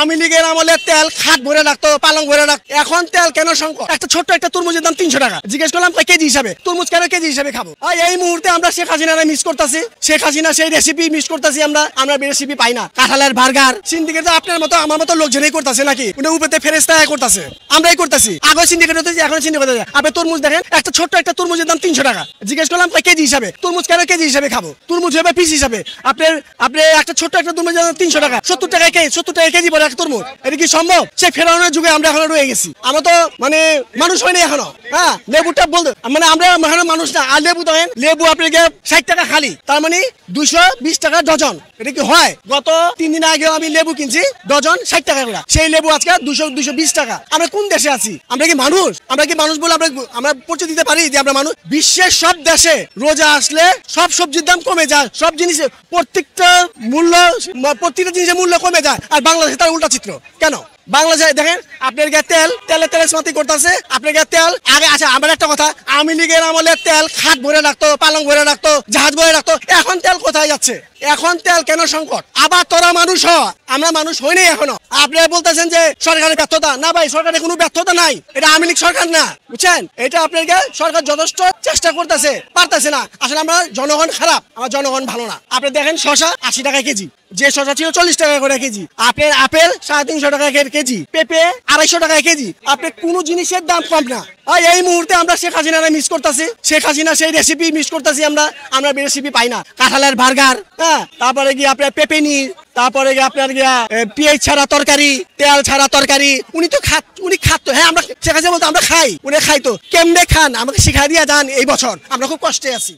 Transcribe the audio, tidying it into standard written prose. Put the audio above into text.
আওয়ামী লীগের আমলে তেল খাট ভরে রাখতো, পালং ভরে রাখতো। এখন তেল কেন সংকট? একটা ছোট্ট একটা তরমুজের দাম 300 টাকা। জিজ্ঞেস করলাম কেজি হিসাবে, তরমুজ কেন কেজি হিসাবে খাবো? এই মুহূর্তে আমরা শেখ হাসিনারে মিস করতেছি। শেখ হাসিনা সেই রেসিপি মিস করতেছি। আমরা রেসিপি পাই না। কাঁঠালের বার্গার সিন্ডিকেট আপনার মতো আমার মতো লোকজনই করতেছে নাকি? উনি উপরে ফেরেস্তা করতেছে, আমরাই করতেছি। আগে সিন্ডিকেট হতেছি, এখন সিন্ডিকেট হতে। আপনি তরমুজ দেখেন, একটা ছোট্ট একটা তরমুজের দাম 300 টাকা। জিজ্ঞেস করলাম কেজি হিসাবে, তরমুজ কেন কেজি হিসাবে খাবো? তরমুজ হবে পিস হিসাবে। আপনি একটা ছোট্ট একটা তরমুজ 300 টাকা, 70 টাকা কেজি পরে একটা তরমুজ। এটা কি সম্ভব? সেই ফেরাউনের যুগে আমরা এখন রয়ে গেছি। আমরা তো মানুষ হয়নি এখনো। হ্যাঁ, লেবুটা বলতে আমরা এখনো মানুষ না। আর লেবু দেখেন, লেবু আপনাকে 60 টাকা খালি, তার 220 টাকা ডজন। এটা কি হয়? গত 3 দিন আগে আমি লেবু কিনছি, ডজন 60 টাকা করে। সেই লেবু আজকে 220 টাকা। আমরা কোন দেশে আছি? আমরা কি মানুষ? বলে আমরা পরিচয় দিতে পারি যে আমরা মানুষ? বিশ্বের সব দেশে রোজা আসলে সব সবজির দাম কমে যায়, সব জিনিসের প্রত্যেকটা জিনিসের মূল্য কমে যায়। আর বাংলাদেশে তার উল্টা চিত্র কেন? বাংলাদেশে দেখেন আপনার তেলের স্মাতি করতেছে। আপনার তেল আগে আচ্ছা, আমার একটা কথা, আওয়ামী লীগের আমলে তেল খাট ভরে রাখতো, পালং ভরে রাখতো, জাহাজ ভরে রাখতো। এখন তেল কোথায় যাচ্ছে? এখন তেল কেন সংকট? আবার তোরা মানুষ হ, আমরা মানুষ হইনি এখনো। আপনি বলতেছেন যে সরকারের ব্যর্থতা। না ভাই, সরকারের কোনো ব্যর্থতা নাই। এটা আওয়ামী লীগ সরকার না, বুঝছেন? এটা আপনাকে সরকার যথেষ্ট চেষ্টা করতেছে, পারতেছে না। আসলে আমরা জনগণ খারাপ, আমার জনগণ ভালো না। আপনি দেখেন শসা 80 টাকা কেজি, যে শসা ছিল 40 টাকা করে কেজি। আপনার আপেল 350 টাকা কেজি, পেঁপে 250 টাকা কেজি। আপনি কোনো জিনিসের দাম কম না। এই মুহূর্তে আমরা শেখ হাসিনারে মিস করতেছি। শেখ হাসিনা সেই রেসিপি মিস করতেছি। আমরা রেসিপি পাই না। কাঁঠালের বার্গার, হ্যাঁ, তারপরে গিয়ে আপনার পেপেনি, তারপরে আপনার পেঁয়াজ ছাড়া তরকারি, তেল ছাড়া তরকারি। উনি খাতো। হ্যাঁ, আমরা শেখ হাসিনা বলতো আমরা খাই, উনি খাইতো। কেমনে খান আমাকে শিখাই দিয়া যান। এই বছর আমরা খুব কষ্টে আছি।